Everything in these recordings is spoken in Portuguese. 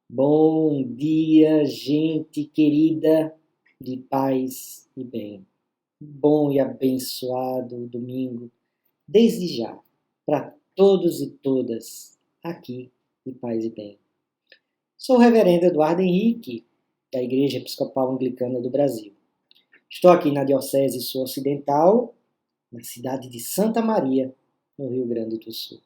Bom dia, gente querida de paz e bem. Bom e abençoado domingo, desde já, para todos e todas aqui de paz e bem. Sou o reverendo Eduardo Henrique, da Igreja Episcopal Anglicana do Brasil. Estou aqui na Diocese Sul-Ocidental, na cidade de Santa Maria, no Rio Grande do Sul.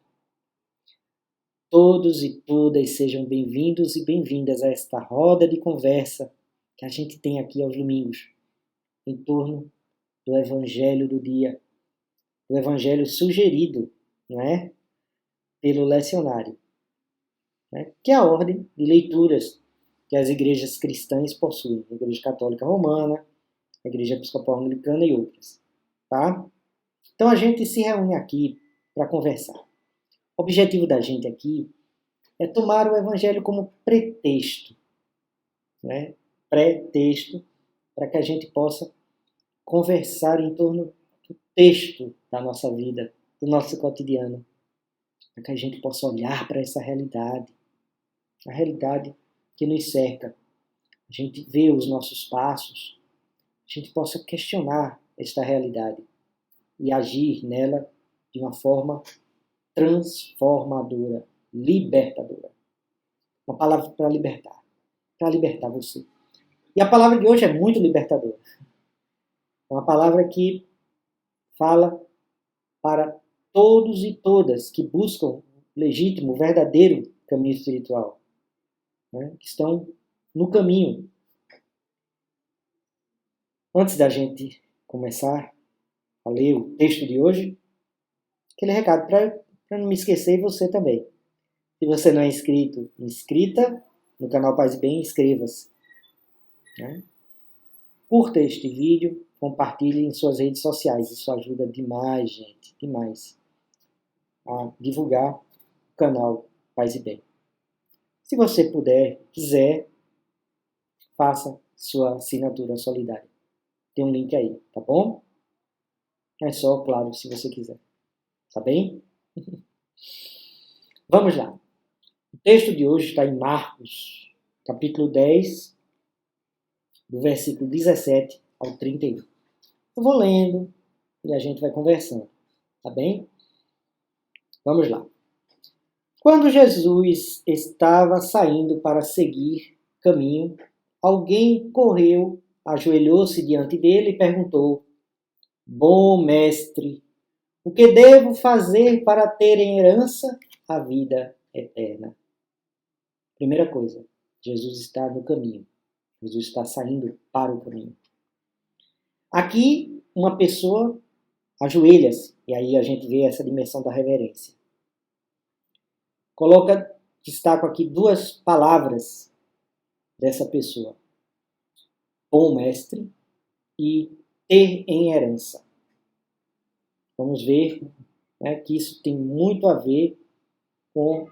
Todos e todas sejam bem-vindos e bem-vindas a esta roda de conversa que a gente tem aqui aos domingos, em torno do Evangelho do dia, o Evangelho sugerido, não é? Pelo lecionário, né? Que é a ordem de leituras que as igrejas cristãs possuem, a Igreja Católica Romana, a Igreja Episcopal Anglicana e outras, tá? Então a gente se reúne aqui para conversar. O objetivo da gente aqui é tomar o Evangelho como pretexto, né? Pré-texto, para que a gente possa conversar em torno do texto da nossa vida, do nosso cotidiano, para que a gente possa olhar para essa realidade, a realidade que nos cerca, a gente vê os nossos passos, a gente possa questionar esta realidade e agir nela de uma forma transformadora, libertadora. Uma palavra para libertar você. E a palavra de hoje é muito libertadora. É uma palavra que fala para todos e todas que buscam o legítimo, verdadeiro caminho espiritual, né? Que estão no caminho. Antes da gente começar a ler o texto de hoje, aquele recado para não me esquecer e você também. Se você não é inscrita no canal Paz e Bem, inscreva-se, né? Curta este vídeo, compartilhe em suas redes sociais. Isso ajuda demais, gente, demais, a divulgar o canal Paz e Bem. Se você puder, quiser, faça sua assinatura solidária. Tem um link aí, tá bom? É só, claro, se você quiser. Tá bem? Vamos lá. O texto de hoje está em Marcos, capítulo 10, do versículo 17 ao 31. Eu vou lendo e a gente vai conversando, tá bem? Vamos lá. Quando Jesus estava saindo para seguir caminho, alguém correu, ajoelhou-se diante dele e perguntou: Bom mestre, o que devo fazer para ter em herança a vida eterna? Primeira coisa, Jesus está no caminho. Jesus está saindo para o caminho. Aqui, uma pessoa ajoelha-se, e aí a gente vê essa dimensão da reverência. Destaco aqui duas palavras dessa pessoa: bom mestre e ter em herança. Vamos ver, né, que isso tem muito a ver com o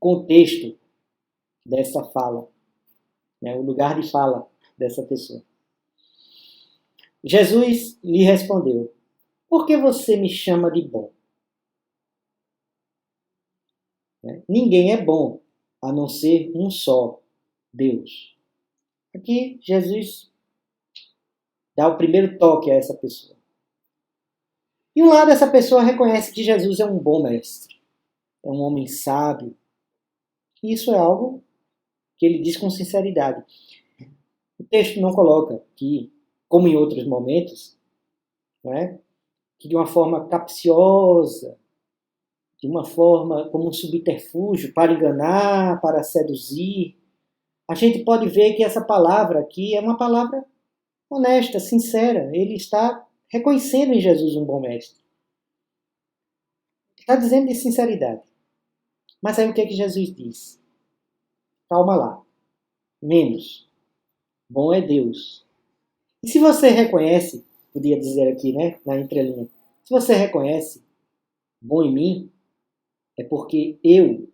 contexto dessa fala, né, o lugar de fala dessa pessoa. Jesus lhe respondeu: Por que você me chama de bom? Ninguém é bom, a não ser um só, Deus. Aqui, Jesus dá o primeiro toque a essa pessoa. E um lado, essa pessoa reconhece que Jesus é um bom mestre, é um homem sábio. E isso é algo que ele diz com sinceridade. O texto não coloca que, como em outros momentos, né, que de uma forma capciosa, de uma forma como um subterfúgio para enganar, para seduzir. A gente pode ver que essa palavra aqui é uma palavra honesta, sincera. Ele está reconhecendo em Jesus um bom mestre. Está dizendo de sinceridade. Mas aí o que é que Jesus diz? Calma lá. Menos. Bom é Deus. E se você reconhece, podia dizer aqui, né, na entrelinha, se você reconhece bom em mim, é porque eu,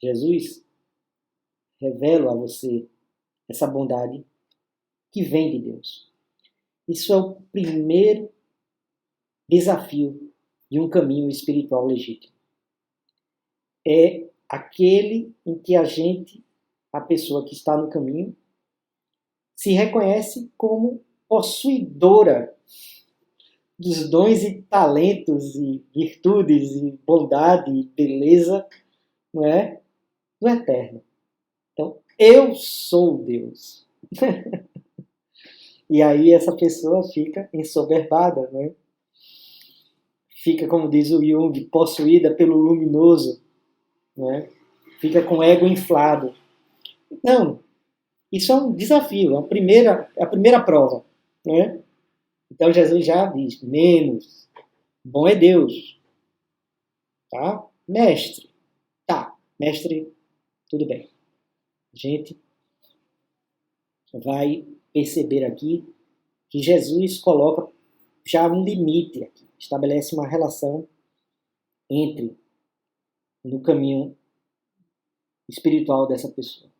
Jesus, revelo a você essa bondade que vem de Deus. Isso é o primeiro desafio de um caminho espiritual legítimo. É aquele em que a gente a pessoa que está no caminho se reconhece como possuidora dos dons e talentos e virtudes e bondade e beleza, não é? Do eterno. Então, eu sou Deus. E aí essa pessoa fica ensoberbada, né? Fica, como diz o Jung, possuída pelo luminoso, né? Fica com o ego inflado. Não, isso é um desafio, é a primeira prova, né? Então Jesus já diz, menos, bom é Deus, tá? Mestre, tá, mestre, tudo bem. A gente vai perceber aqui que Jesus coloca já um limite aqui, estabelece uma relação entre no caminho espiritual dessa pessoa.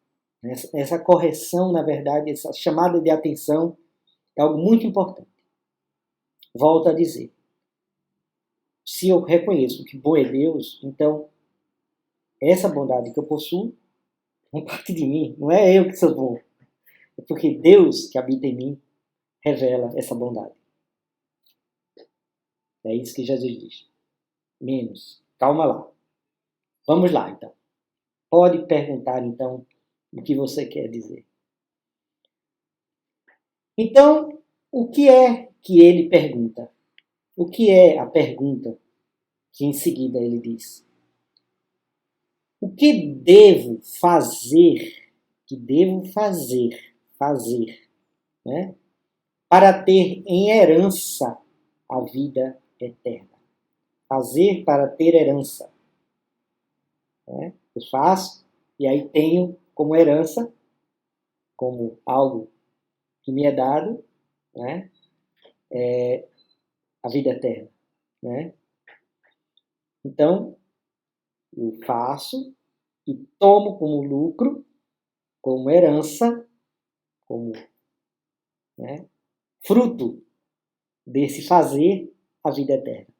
Essa correção, na verdade, essa chamada de atenção é algo muito importante. Volto a dizer, se eu reconheço que bom é Deus, então essa bondade que eu possuo não parte de mim, não é eu que sou bom. É porque Deus que habita em mim revela essa bondade. É isso que Jesus diz. Menos. Calma lá. Vamos lá, então. Pode perguntar, então, o que você quer dizer. Então, o que é que ele pergunta? O que é a pergunta que em seguida ele diz? O que devo fazer? Que devo fazer, né? Para ter em herança a vida eterna. Fazer para ter herança. Né? Eu faço e aí tenho como herança, como algo que me é dado, né? A vida eterna. Né? Então, eu faço e tomo como lucro, como herança, como, né, fruto desse fazer a vida eterna.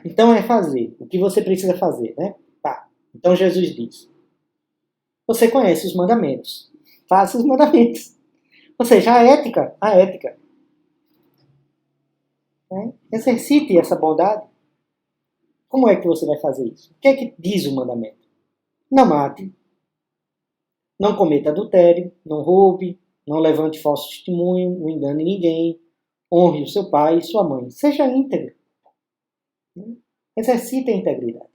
Então é fazer. O que você precisa fazer, né? Tá. Então Jesus diz: você conhece os mandamentos. Faça os mandamentos. Ou seja, a ética. Né? Exercite essa bondade. Como é que você vai fazer isso? O que é que diz o mandamento? Não mate, não cometa adultério, não roube, não levante falso testemunho, não engane ninguém, honre o seu pai e sua mãe. Seja íntegro. Exercite a integridade.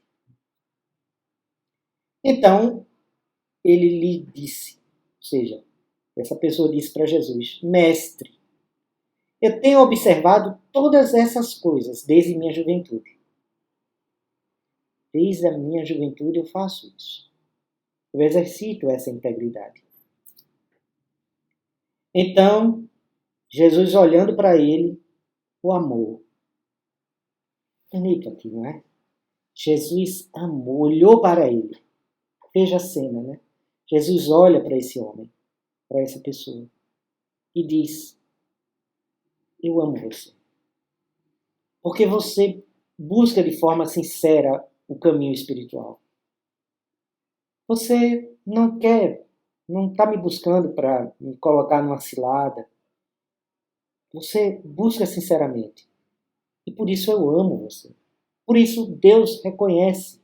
Então, ele lhe disse, ou seja, essa pessoa disse para Jesus, mestre, eu tenho observado todas essas coisas desde minha juventude. Desde a minha juventude eu faço isso. Eu exercito essa integridade. Então, Jesus olhando para ele, o amor. Bonito aqui, não é? Jesus amou, olhou para ele. Veja a cena, né? Jesus olha para esse homem, para essa pessoa, e diz, eu amo você. Porque você busca de forma sincera o caminho espiritual. Você não quer, não está me buscando para me colocar numa cilada. Você busca sinceramente. E por isso eu amo você. Por isso Deus reconhece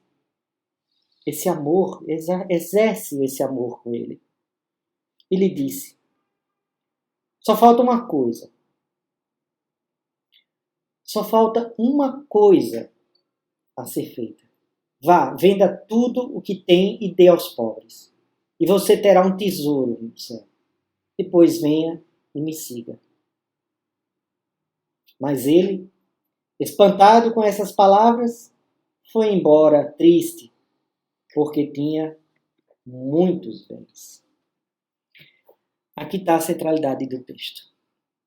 esse amor, exerce esse amor com ele. Ele disse, só falta uma coisa. Só falta uma coisa a ser feita. Vá, venda tudo o que tem e dê aos pobres. E você terá um tesouro no céu. Depois venha e me siga. Mas ele, espantado com essas palavras, foi embora triste, porque tinha muitos bens. Aqui está a centralidade do texto.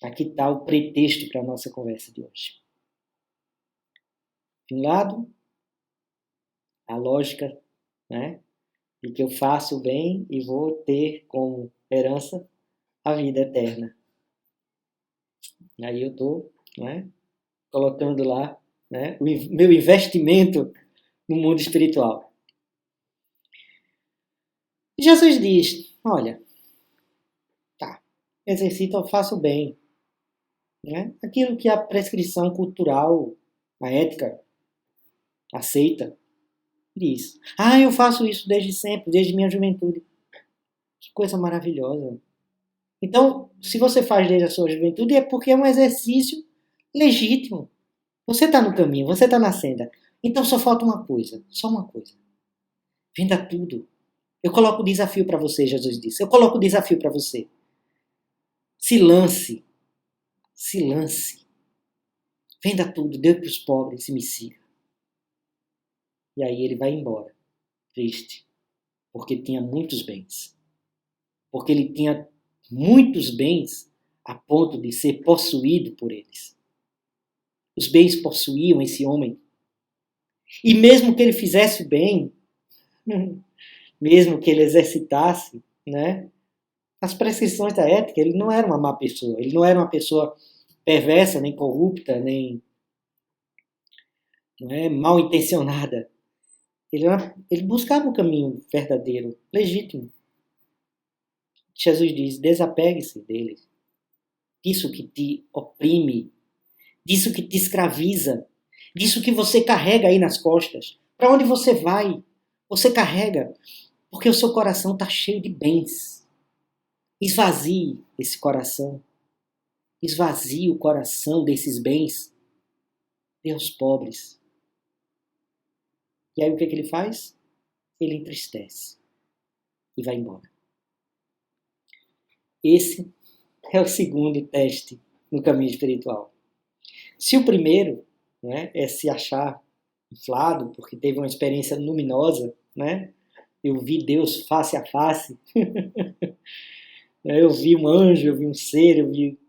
Aqui está o pretexto para a nossa conversa de hoje. De um lado, a lógica, né, de que eu faço o bem e vou ter como herança a vida eterna. Aí eu estou, né, colocando lá, né, o meu investimento no mundo espiritual. Jesus diz, olha, tá, exercito, eu faço bem. Né? Aquilo que a prescrição cultural, a ética, aceita, diz. Ah, eu faço isso desde sempre, desde minha juventude. Que coisa maravilhosa. Então, se você faz desde a sua juventude, é porque é um exercício legítimo. Você está no caminho, você está na senda. Então só falta uma coisa, só uma coisa. Venda tudo. Eu coloco o desafio para você, Jesus disse. Eu coloco o desafio para você. Se lance. Se lance. Venda tudo, dê para os pobres e me siga. E aí ele vai embora, triste, porque tinha muitos bens. Porque ele tinha muitos bens a ponto de ser possuído por eles. Os bens possuíam esse homem. E mesmo que ele fizesse bem, mesmo que ele exercitasse, né, as prescrições da ética, ele não era uma má pessoa. Ele não era uma pessoa perversa, nem corrupta, nem mal intencionada. Ele buscava o caminho verdadeiro, legítimo. Jesus diz, desapegue-se dele. Disso que te oprime, disso que te escraviza, disso que você carrega aí nas costas. Para onde você vai, você carrega, porque o seu coração está cheio de bens. Esvazie esse coração. Esvazie o coração desses bens. Dê aos pobres. E aí o que ele faz? Ele entristece e vai embora. Esse é o segundo teste no caminho espiritual. Se o primeiro, né, é se achar inflado, porque teve uma experiência luminosa, né? Eu vi Deus face a face, eu vi um anjo, eu vi um ser, eu vi...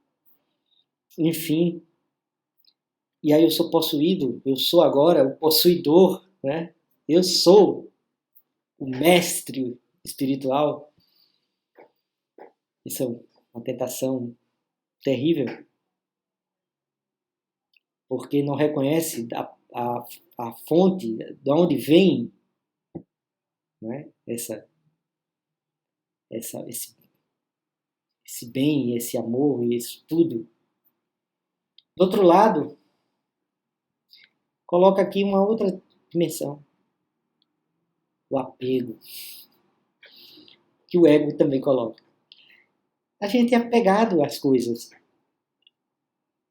Enfim. E aí eu sou possuído, eu sou agora o possuidor, né? Eu sou o mestre espiritual. Isso é uma tentação terrível, porque não reconhece a fonte, de onde vem, né, esse bem, esse amor, isso tudo. Do outro lado, coloca aqui uma outra dimensão, o apego, que o ego também coloca. A gente é apegado às coisas,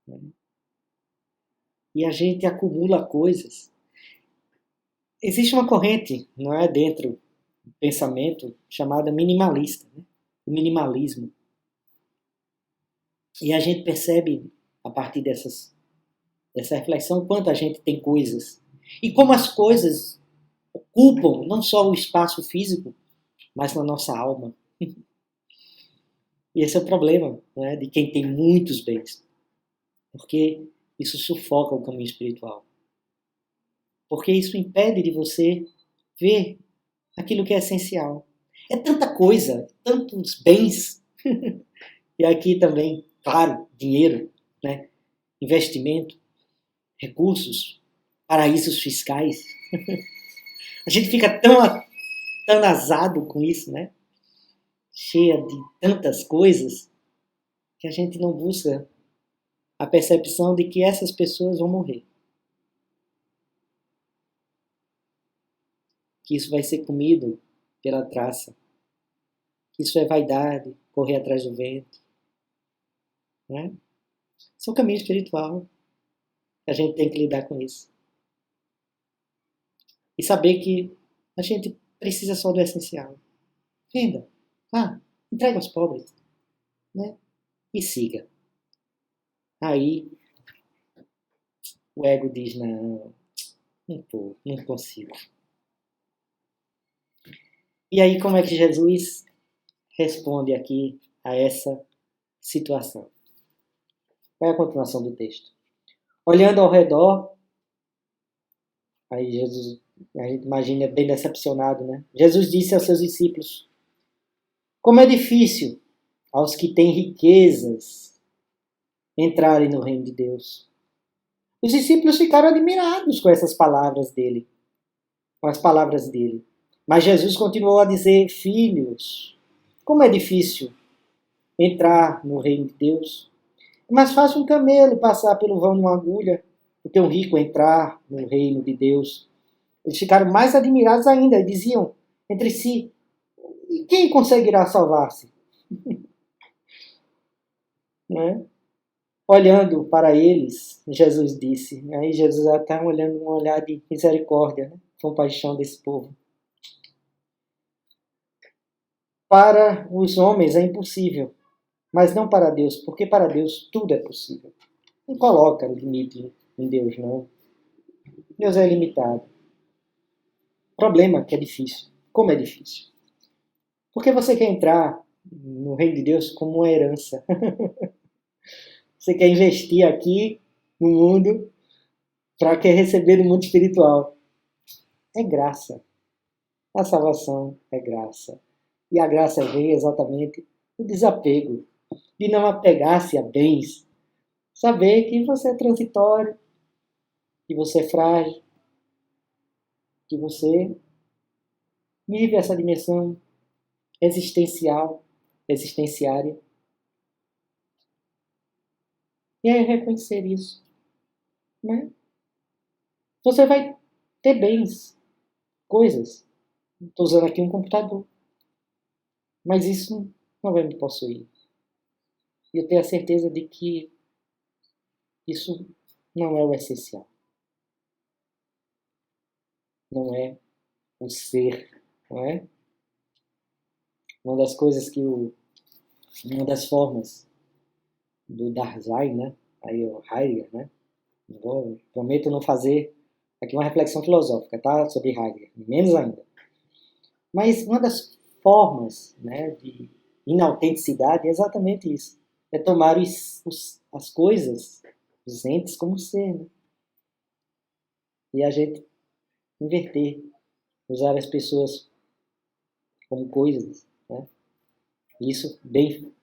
né? E a gente acumula coisas. Existe uma corrente, não é, dentro do pensamento chamada minimalista, né? O minimalismo. E a gente percebe, a partir dessa reflexão, quanto a gente tem coisas. E como as coisas ocupam não só o espaço físico, mas na nossa alma. E esse é o problema, né, de quem tem muitos bens. Porque isso sufoca o caminho espiritual. Porque isso impede de você ver aquilo que é essencial. É tanta coisa, tantos bens. E aqui também, claro, dinheiro, né? Investimento, recursos, paraísos fiscais. A gente fica tão atanasado com isso, né? Cheia de tantas coisas, que a gente não busca a percepção de que essas pessoas vão morrer. Que isso vai ser comido pela traça. Que isso é vaidade, correr atrás do vento. Né? Isso é um caminho espiritual. A gente tem que lidar com isso. E saber que a gente precisa só do essencial. Venda. Entrega aos pobres. Né? E siga. Aí o ego diz, não consigo. E aí como é que Jesus responde aqui a essa situação? Qual é a continuação do texto? Olhando ao redor, aí Jesus, a gente imagina bem decepcionado, né? Jesus disse aos seus discípulos, como é difícil aos que têm riquezas entrarem no reino de Deus. Os discípulos ficaram admirados com essas palavras dele, com as palavras dele. Mas Jesus continuou a dizer: filhos, como é difícil entrar no reino de Deus. É mais fácil um camelo passar pelo vão de uma agulha do que um rico entrar no reino de Deus. Eles ficaram mais admirados ainda e diziam entre si: e quem conseguirá salvar-se? Né? Olhando para eles, Jesus disse. Aí Jesus está olhando um olhar de misericórdia, né? Compaixão desse povo. Para os homens é impossível, mas não para Deus, porque para Deus tudo é possível. Não coloca limite em Deus, não. Deus é ilimitado. O problema é que é difícil. Como é difícil? Porque você quer entrar no reino de Deus como uma herança. Você quer investir aqui no mundo para querer receber no mundo espiritual. É graça. A salvação é graça. E a graça vem exatamente do desapego, de não apegar-se a bens. Saber que você é transitório, que você é frágil, que você vive essa dimensão existenciária. E aí reconhecer isso. Né? Você vai ter bens, coisas. Estou usando aqui um computador. Mas isso não vai me possuir. E eu tenho a certeza de que isso não é o essencial. Não é o ser, não é? Uma das coisas uma das formas do Dasein, né? Aí o Heidegger, né? Prometo não fazer aqui uma reflexão filosófica, tá? Sobre Heidegger, menos ainda. Mas uma das formas, né, de inautenticidade é exatamente isso. É tomar as coisas, os entes como ser, né? E a gente inverter, usar as pessoas como coisas, né? Isso bem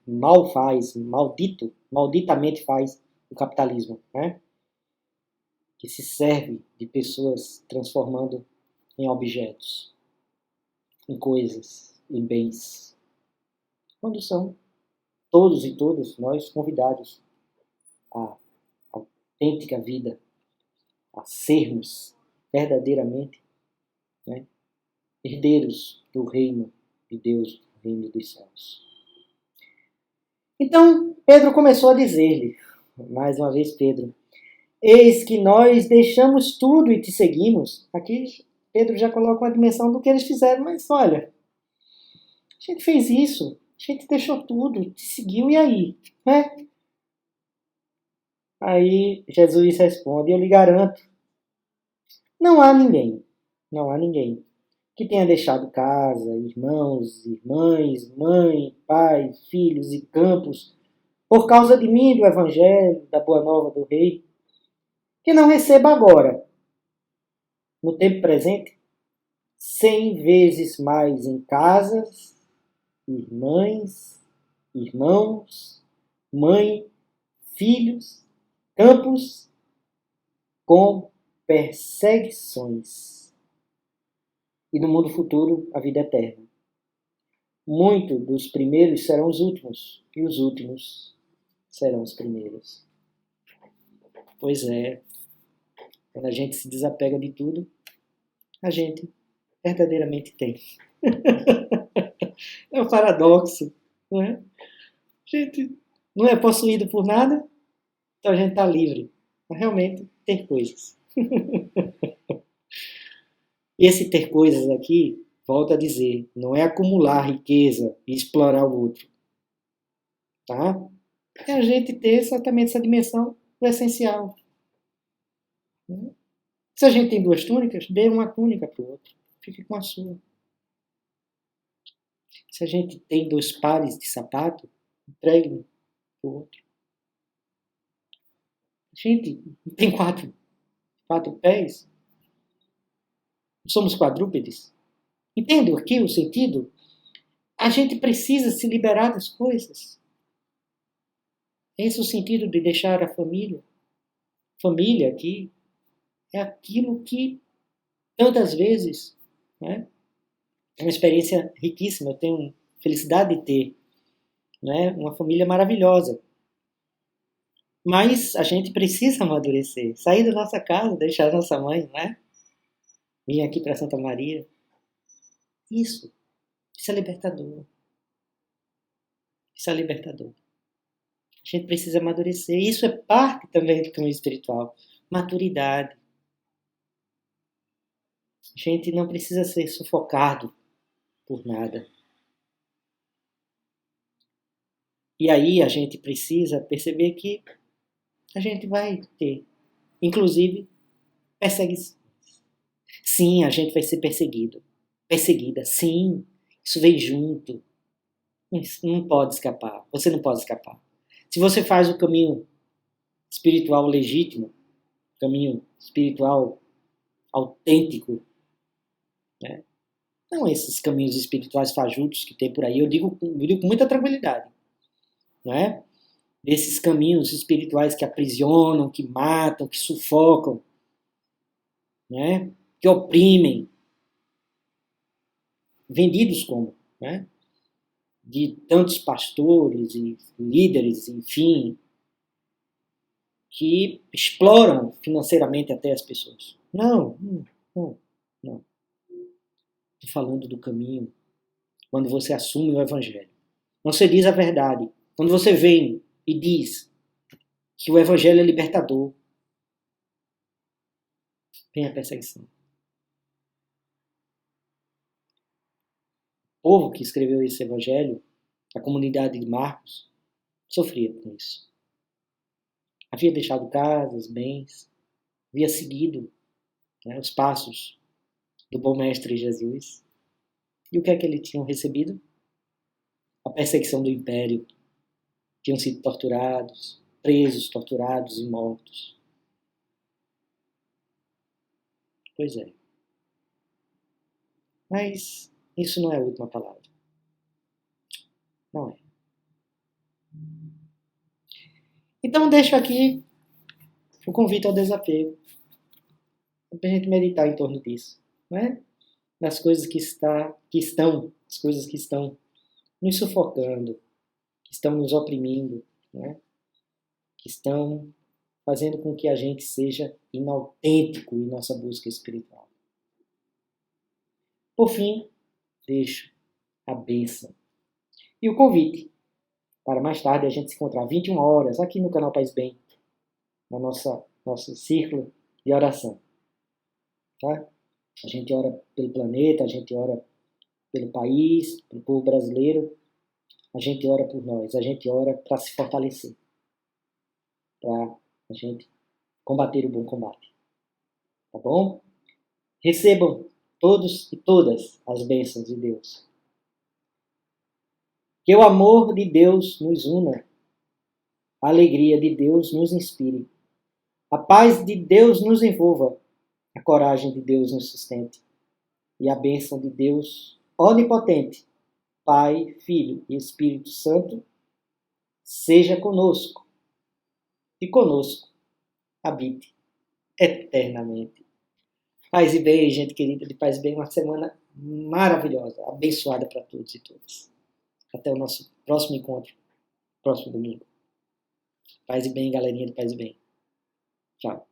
mal faz, malditamente faz o capitalismo, né? Que se serve de pessoas transformando em objetos, em coisas, em bens. Quando são todos e todas nós convidados à autêntica vida, a sermos verdadeiramente, né, herdeiros do reino de Deus, do reino dos céus. Então, Pedro começou a dizer-lhe, mais uma vez Pedro, eis que nós deixamos tudo e te seguimos. Aqui Pedro já coloca uma dimensão do que eles fizeram, mas olha, a gente fez isso, a gente deixou tudo, te seguiu, e aí? Né? Aí Jesus responde, eu lhe garanto, não há ninguém que tenha deixado casa, irmãos, irmãs, mãe, pai, filhos e campos, por causa de mim, do Evangelho, da Boa Nova do Rei, que não receba agora, no tempo presente, 100 vezes mais em casas, irmãs, irmãos, mãe, filhos, campos, com perseguições. E no mundo futuro, a vida eterna. Muito dos primeiros serão os últimos, e os últimos serão os primeiros. Pois é, quando a gente se desapega de tudo, a gente verdadeiramente tem. É um paradoxo, não é? A gente não é possuído por nada, então a gente está livre. Mas realmente tem coisas. E esse ter coisas aqui, volto a dizer, não é acumular riqueza e explorar o outro. Tá? É a gente ter exatamente essa dimensão do essencial. Se a gente tem 2 túnicas, dê uma túnica para o outro. Fique com a sua. Se a gente tem 2 pares de sapato, entregue para o outro. A gente tem 4 pés. Somos quadrúpedes. Entendo aqui o sentido? A gente precisa se liberar das coisas. Esse é o sentido de deixar a família. Família aqui é aquilo que tantas vezes né? É uma experiência riquíssima, eu tenho felicidade de ter, né, uma família maravilhosa. Mas a gente precisa amadurecer, sair da nossa casa, deixar a nossa mãe, né? Vir aqui para Santa Maria. Isso é libertador. Isso é libertador. A gente precisa amadurecer. Isso é parte também do caminho espiritual. Maturidade. A gente não precisa ser sufocado por nada. E aí a gente precisa perceber que a gente vai ter, inclusive, perseguição. Sim, a gente vai ser perseguido. Perseguida, sim. Isso vem junto. Isso não pode escapar. Você não pode escapar. Se você faz o caminho espiritual legítimo, caminho espiritual autêntico, né? Não esses caminhos espirituais fajutos que tem por aí, eu digo com muita tranquilidade, não é? Desses caminhos espirituais que aprisionam, que matam, que sufocam, né? Que oprimem, vendidos como, né? De tantos pastores e líderes, enfim, que exploram financeiramente até as pessoas. Não, não, não. Estou falando do caminho quando você assume o Evangelho. Você diz a verdade. Quando você vem e diz que o Evangelho é libertador, vem a perseguição. O povo que escreveu esse Evangelho, a comunidade de Marcos, sofria com isso. Havia deixado casas, bens, havia seguido, né, os passos do bom mestre Jesus. E o que é que eles tinham recebido? A perseguição do império. Tinham sido torturados, presos, torturados e mortos. Pois é. Mas isso não é a última palavra. Não é. Então deixo aqui o convite ao desapego. Para a gente meditar em torno disso. Não é? Das coisas as coisas que estão nos sufocando, que estão nos oprimindo, né? Que estão fazendo com que a gente seja inautêntico em nossa busca espiritual. Por fim, deixo a bênção e o convite para mais tarde a gente se encontrar 21 horas aqui no canal Paz Bem, no nosso círculo de oração. Tá? A gente ora pelo planeta, a gente ora pelo país, pelo povo brasileiro, a gente ora por nós, a gente ora para se fortalecer, para a gente combater o bom combate. Tá bom? Recebam todos e todas as bênçãos de Deus. Que o amor de Deus nos una, a alegria de Deus nos inspire, a paz de Deus nos envolva, a coragem de Deus nos sustente e a bênção de Deus onipotente, Pai, Filho e Espírito Santo, seja conosco e conosco habite eternamente. Paz e bem, gente querida de Paz e Bem, uma semana maravilhosa, abençoada para todos e todas. Até o nosso próximo encontro, próximo domingo. Paz e bem, galerinha de Paz e Bem. Tchau.